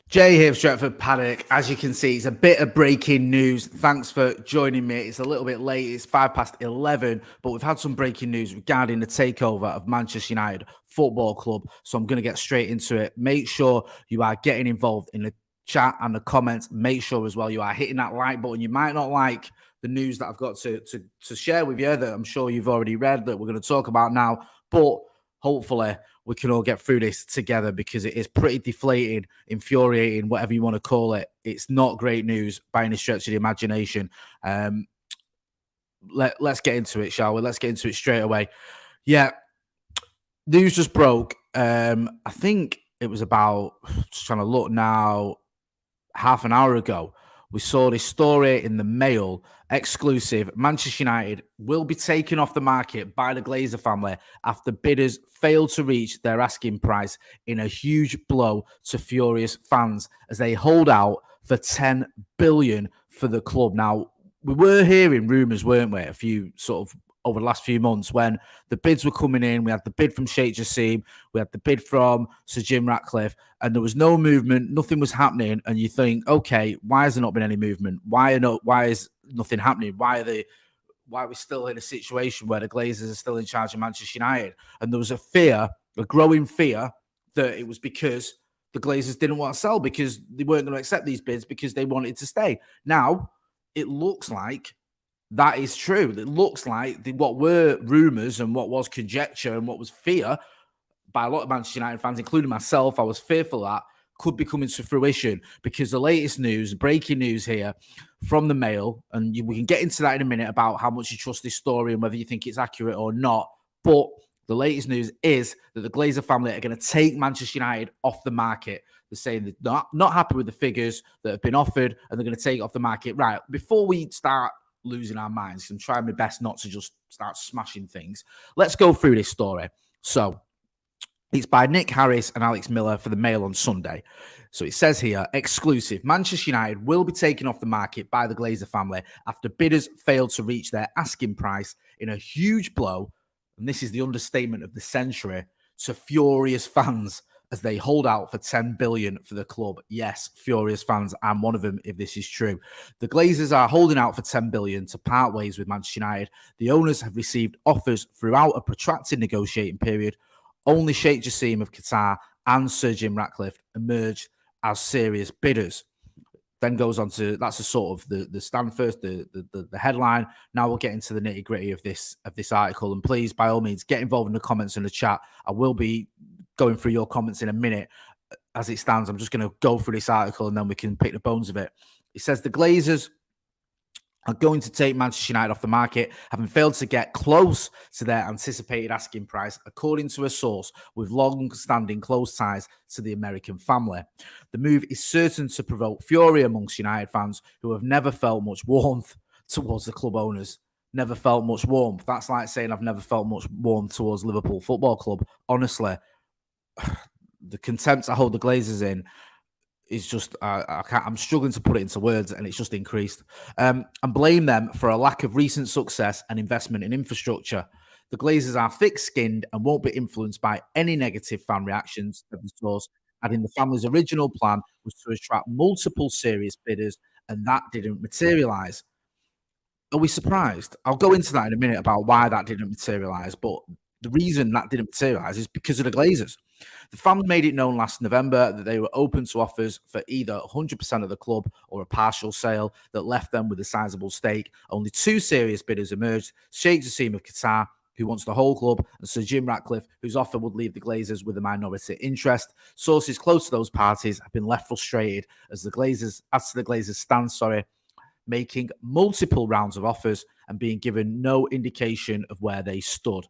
Jay here, stretfordpaddck. As you can see, it's a bit of breaking news. Thanks for joining me. It's a little bit late. It's 11:05, but we've had some breaking news regarding the takeover of Manchester United Football Club. So I'm going to get straight into it. Make sure you are getting involved in the chat and the comments. Make sure as well you are hitting that like button. You might not like the news that I've got to share with you that I'm sure you've already read that we're going to talk about now, but hopefully we can all get through this together because it is pretty deflating, infuriating, whatever you want to call it. It's not great news by any stretch of the imagination. Let's get into it, shall we? Let's get into it straight away. Yeah, news just broke. I think it was about, just trying to look now, half an hour ago. We saw this story in the Mail, exclusive. Manchester United will be taken off the market by the Glazer family after bidders failed to reach their asking price in a huge blow to furious fans as they hold out for 10 billion for the club. Now, we were hearing rumours, weren't we, a few sort of over the last few months when the bids were coming in. We had the bid from Sheikh Jassim, we had the bid from Sir Jim Ratcliffe, and there was no movement, nothing was happening. And you think, okay, why has there not been any movement? Why is nothing happening? Why are we still in a situation where the Glazers are still in charge of Manchester United? And there was a growing fear that it was because the Glazers didn't want to sell, because they weren't going to accept these bids because they wanted to stay. Now, it looks like that is true. It looks like what were rumours and what was conjecture and what was fear by a lot of Manchester United fans, including myself, I was fearful that could be coming to fruition, because the latest news, breaking news here from the Mail, and we can get into that in a minute about how much you trust this story and whether you think it's accurate or not. But the latest news is that the Glazer family are going to take Manchester United off the market. They're saying they're not happy with the figures that have been offered, and they're going to take it off the market. Right, before we start losing our minds, I'm trying my best not to just start smashing things, let's go through this story. So it's by Nick Harris and Alex Miller for the Mail on Sunday. So it says here, exclusive, Manchester United will be taken off the market by the Glazer family after bidders failed to reach their asking price in a huge blow, and this is the understatement of the century, to furious fans as they hold out for 10 billion for the club. Yes, furious fans. I'm one of them if this is true. The Glazers are holding out for 10 billion to part ways with Manchester United. The owners have received offers throughout a protracted negotiating period. Only Sheikh Jassim of Qatar and Sir Jim Ratcliffe emerged as serious bidders. Then goes on to, that's a sort of the stand first, the headline. Now we'll get into the nitty gritty of this article. And please, by all means, get involved in the comments in the chat. I will be going through your comments in a minute. As it stands, I'm just going to go through this article and then we can pick the bones of it. It says the Glazers are going to take Manchester United off the market, having failed to get close to their anticipated asking price, according to a source with long-standing close ties to the American family. The move is certain to provoke fury amongst United fans who have never felt much warmth towards the club owners. Never felt much warmth. That's like saying I've never felt much warmth towards Liverpool Football Club. Honestly, the contempt I hold the Glazers in is just, I'm struggling to put it into words, and it's just increased. And blame them for a lack of recent success and investment in infrastructure. The Glazers are thick-skinned and won't be influenced by any negative fan reactions of the source, adding the family's original plan was to attract multiple serious bidders, and that didn't materialise. Are we surprised? I'll go into that in a minute about why that didn't materialise, but the reason that didn't materialise is because of the Glazers. The family made it known last November that they were open to offers for either 100% of the club or a partial sale that left them with a sizable stake. Only two serious bidders emerged: Sheikh Jassim of Qatar, who wants the whole club, and Sir Jim Ratcliffe, whose offer would leave the Glazers with a minority interest. Sources close to those parties have been left frustrated as to the Glazers' stance, making multiple rounds of offers and being given no indication of where they stood.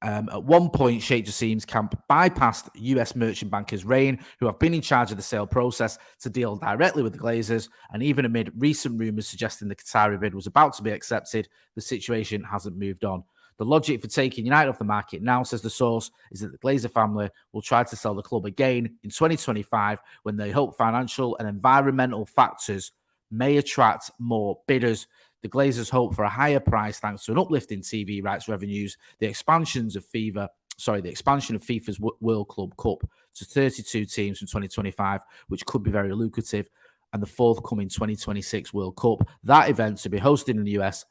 At one point, Sheikh Jassim's camp bypassed US merchant bankers Rain, who have been in charge of the sale process, to deal directly with the Glazers. And even amid recent rumours suggesting the Qatari bid was about to be accepted, the situation hasn't moved on. The logic for taking United off the market now, says the source, is that the Glazer family will try to sell the club again in 2025 when they hope financial and environmental factors may attract more bidders. The Glazers hope for a higher price thanks to an uplift in TV rights revenues, the expansions of FIFA the expansion of FIFA's World Club Cup to 32 teams from 2025, which could be very lucrative, and the forthcoming 2026 World Cup. That event, to be hosted in the US,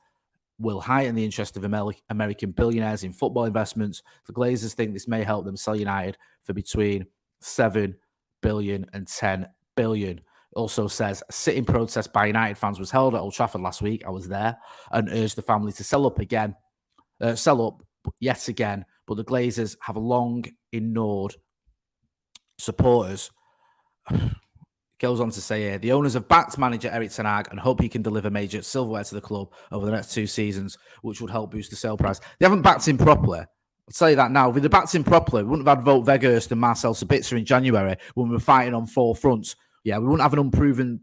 will heighten the interest of American billionaires in football investments. The Glazers think this may help them sell United for between 7 billion and 10 billion. It also says a sitting protest by United fans was held at Old Trafford last week. I was there, and urged the family to sell up yet again. But the Glazers have long ignored supporters. Goes on to say here, the owners have backed manager Erik ten Hag and hope he can deliver major silverware to the club over the next 2 seasons, which would help boost the sale price. They haven't backed him properly. I'll tell you that now. If they'd backed him properly, we wouldn't have had Wout Weghorst and Marcel Sabitzer in January when we were fighting on 4 fronts. Yeah, we wouldn't have an unproven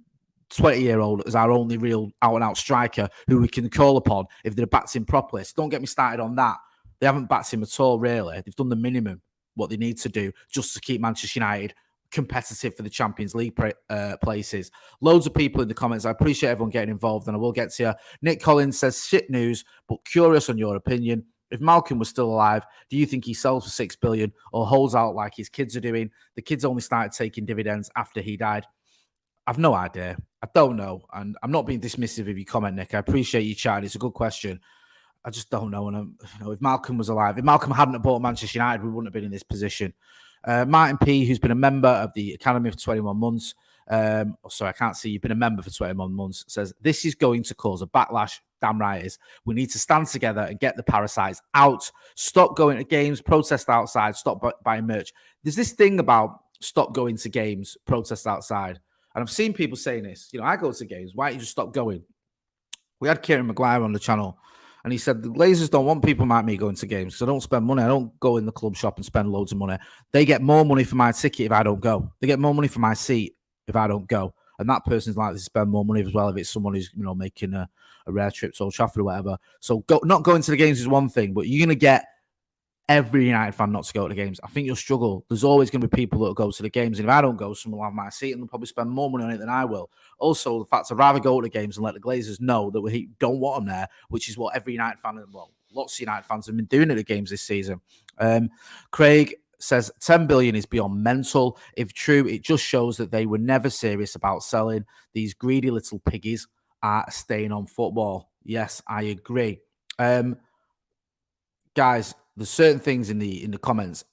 20-year-old as our only real out-and-out striker who we can call upon if they'd backed him properly. So don't get me started on that. They haven't backed him at all, really. They've done the minimum, what they need to do, just to keep Manchester United competitive for the Champions League places. Loads of people in the comments. I appreciate everyone getting involved, and I will get to you. Nick Collins says, shit news, but curious on your opinion. If Malcolm was still alive, do you think he sells for 6 billion or holds out like his kids are doing? The kids only started taking dividends after he died. I've no idea. I don't know. And I'm not being dismissive of your comment, Nick. I appreciate you chatting. It's a good question. I just don't know. And if Malcolm was alive, if Malcolm hadn't bought Manchester United, we wouldn't have been in this position. Martin P., who's been a member of the Academy for 21 months. Sorry, I can't see. You've been a member for 21 months. Says, this is going to cause a backlash. Damn right it is. We need to stand together and get the parasites out. Stop going to games, protest outside, stop buying merch. There's this thing about stop going to games, protest outside. And I've seen people saying this. I go to games. Why don't you just stop going? We had Kieran Maguire on the channel, and he said the Glazers don't want people like me going to games because I don't spend money. I don't go in the club shop and spend loads of money. They get more money for my ticket if I don't go. They get more money for my seat if I don't go. And that person's likely to spend more money as well if it's someone who's making a rare trip to Old Trafford or whatever. So not going to the games is one thing, but you're going to get every United fan not to go to the games. I think you'll struggle. There's always going to be people that will go to the games. And if I don't go, someone will have my seat and they'll probably spend more money on it than I will. Also, the fact I'd rather go to the games and let the Glazers know that we don't want them there, which is what every United fan, lots of United fans have been doing at the games this season. Craig says 10 billion is beyond mental. If true, it just shows that they were never serious about selling. These greedy little piggies are staying on football. Yes, I agree. Guys, there's certain things in the comments,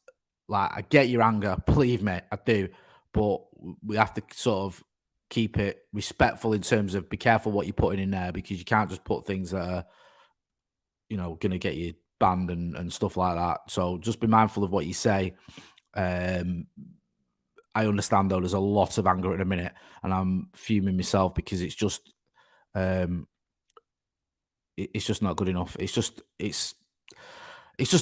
like I get your anger, believe me, I do, but we have to sort of keep it respectful in terms of be careful what you're putting in there, because you can't just put things that are, going to get you banned and stuff like that. So just be mindful of what you say. I understand though, there's a lot of anger at the minute, and I'm fuming myself because it's just not good enough. It's just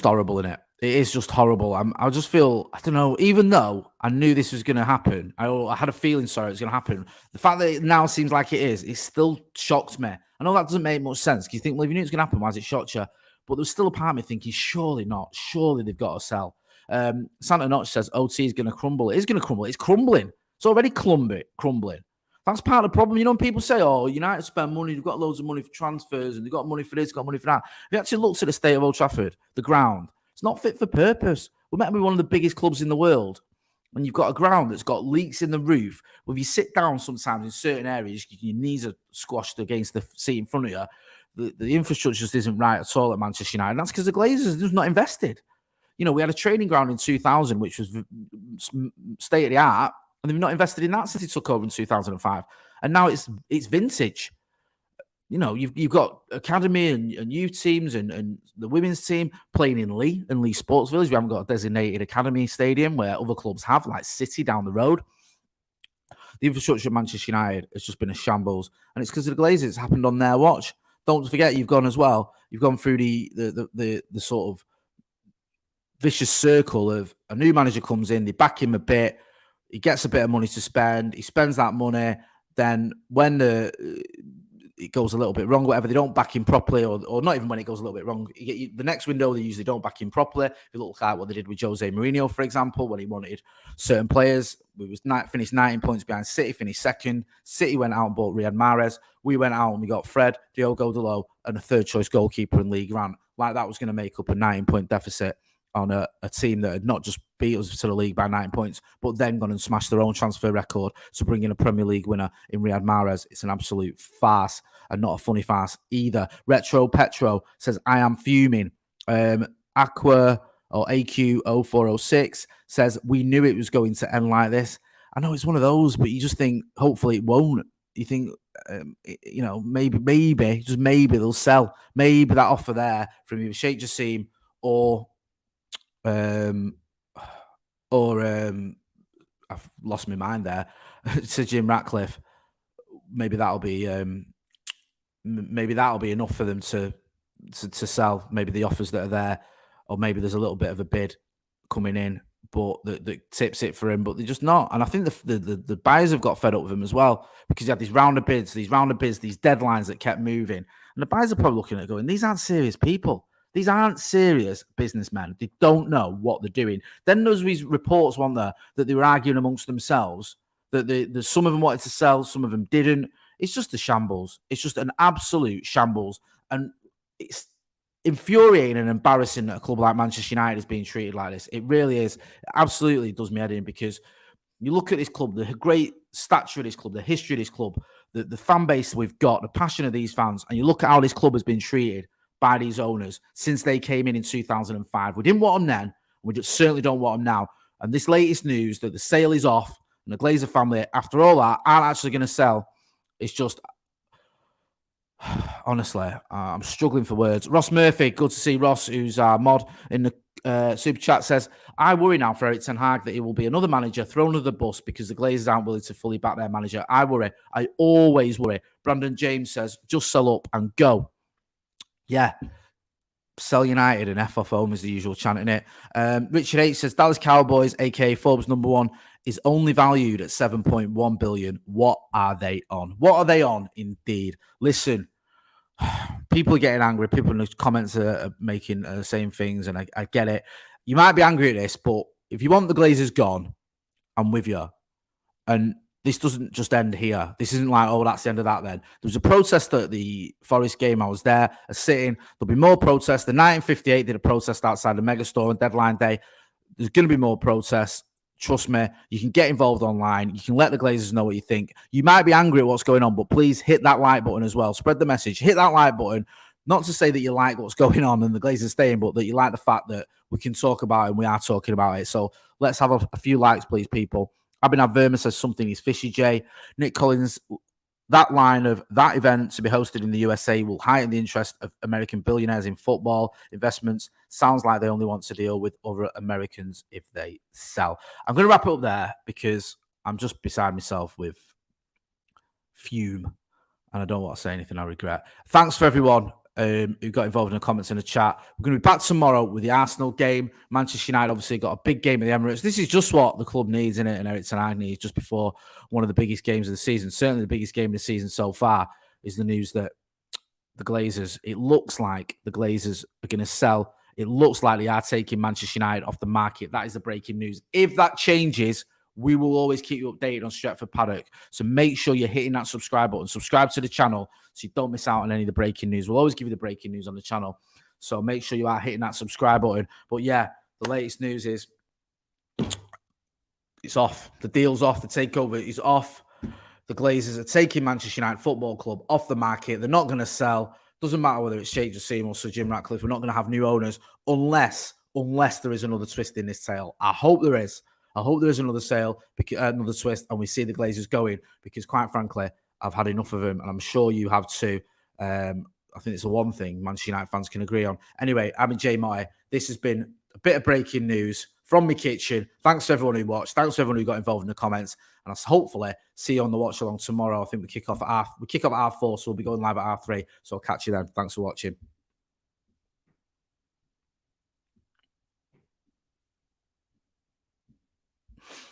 horrible, isn't it? It is just horrible. I just feel, I don't know, even though I knew this was going to happen, I had a feeling, it was going to happen. The fact that it now seems like it still shocked me. I know that doesn't make much sense, because you think, well, if you knew it was going to happen, why has it shocked you? But there's still a part of me thinking, surely not. Surely they've got to sell. Santa Notch says, OT is going to crumble. It is going to crumble. It's crumbling. It's already crumbling. That's part of the problem. When people say, oh, United spend money, they've got loads of money for transfers, and they've got money for this, got money for that. If you actually looked at the state of Old Trafford, the ground, it's not fit for purpose. We're meant to be one of the biggest clubs in the world, and you've got a ground that's got leaks in the roof. Well, if you sit down sometimes in certain areas, your knees are squashed against the seat in front of you. The infrastructure just isn't right at all at Manchester United. And that's because the Glazers have not invested. We had a training ground in 2000, which was state of the art, and they've not invested in that since he took over in 2005. And now it's vintage. You've got academy and youth teams and the women's team playing in Lee Sports Village. We haven't got a designated academy stadium where other clubs have, like City down the road. The infrastructure of Manchester United has just been a shambles, and it's because of the Glazers. It's happened on their watch. Don't forget, you've gone through the sort of vicious circle of a new manager comes in, they back him a bit, he gets a bit of money to spend, he spends that money, then when it goes a little bit wrong, whatever, they don't back him properly, or not even when it goes a little bit wrong. The next window, they usually don't back him properly. It looks like what they did with Jose Mourinho, for example, when he wanted certain players. We finished 19 points behind City, finished second. City went out and bought Riyad Mahrez. We went out and we got Fred, Diogo Dalot, and a third-choice goalkeeper in League One. Like that was going to make up a 19-point deficit. on a team that had not just beat us to the league by 9 points, but then gone and smashed their own transfer record to bring in a Premier League winner in Riyad Mahrez. It's an absolute farce, and not a funny farce either. Retro Petro says, I am fuming. Aqua or AQ0406 says, we knew it was going to end like this. I know it's one of those, but you just think, hopefully it won't. You think, maybe, just maybe they'll sell. Maybe that offer there from either Sheikh Jassim or I've lost my mind there, to Jim Ratcliffe. Maybe that'll be enough for them to sell. Maybe the offers that are there, or maybe there's a little bit of a bid coming in, but that tips it for him. But they're just not. And I think the buyers have got fed up with him as well, because you had these round of bids, these deadlines that kept moving, and the buyers are probably looking at it going, these aren't serious people. These aren't serious businessmen. They don't know what they're doing. Then there's these reports, weren't there, that they were arguing amongst themselves, that some of them wanted to sell, some of them didn't. It's just a shambles. It's just an absolute shambles. And it's infuriating and embarrassing that a club like Manchester United is being treated like this. It really is. It absolutely does me head in, because you look at this club, the great stature of this club, the history of this club, the fan base we've got, the passion of these fans, and you look at how this club has been treated by these owners since they came in 2005. We didn't want them then. We certainly don't want them now. And this latest news that the sale is off and the Glazer family, after all that, aren't actually going to sell. It's just, honestly, I'm struggling for words. Ross Murphy, good to see Ross, who's our mod in the super chat, says, I worry now for Erik ten Hag that he will be another manager thrown under the bus because the Glazers aren't willing to fully back their manager. I worry. I always worry. Brandon James says, just sell up and go. Yeah, sell United and F off home is the usual chant in it. Richard H says, Dallas Cowboys, aka Forbes #1, is only valued at 7.1 billion. What are they on? What are they on, indeed? Listen, people are getting angry. People in the comments are making saying things, and I get it. You might be angry at this, but if you want the Glazers gone, I'm with you. And this doesn't just end here. This isn't like, oh, that's the end of that then. There was a protest at the Forest game. I was there, a sitting. There'll be more protests. The 1958 did a protest outside the Megastore on deadline day. There's going to be more protests. Trust me. You can get involved online. You can let the Glazers know what you think. You might be angry at what's going on, but please hit that like button as well. Spread the message. Hit that like button. Not to say that you like what's going on and the Glazers staying, but that you like the fact that we can talk about it and we are talking about it. So let's have a few likes, please, people. Abhinav Verma says something is fishy, Jay. Nick Collins, that line of that event to be hosted in the USA will heighten the interest of American billionaires in football investments. Sounds like they only want to deal with other Americans if they sell. I'm going to wrap it up there because I'm just beside myself with fume and I don't want to say anything I regret. Thanks for everyone who got involved in the comments in the chat. We're going to be back tomorrow with the Arsenal game. Manchester United obviously got a big game at the Emirates. This is just what the club needs, isn't it? And Erik ten Hag needs just before one of the biggest games of the season. Certainly the biggest game of the season so far is the news that the Glazers, it looks like the Glazers are going to sell. It looks like they are taking Manchester United off the market. That is the breaking news. If that changes, we will always keep you updated on Stretford Paddock. So make sure you're hitting that subscribe button. Subscribe to the channel so you don't miss out on any of the breaking news. We'll always give you the breaking news on the channel. So make sure you are hitting that subscribe button. But yeah, the latest news is it's off. The deal's off. The takeover is off. The Glazers are taking Manchester United Football Club off the market. They're not going to sell. Doesn't matter whether it's Sheikh Jassim or Sir Jim Ratcliffe. We're not going to have new owners unless there is another twist in this tale. I hope there is. I hope there is another sale, another twist, and we see the Glazers going because, quite frankly, I've had enough of them, and I'm sure you have too. I think it's the one thing Manchester United fans can agree on. Anyway, I'm Jay Motty. This has been a bit of breaking news from my kitchen. Thanks to everyone who watched. Thanks to everyone who got involved in the comments. And I'll hopefully see you on the watch along tomorrow. I think we kick off at 4, so we'll be going live at 3. So I'll catch you then. Thanks for watching.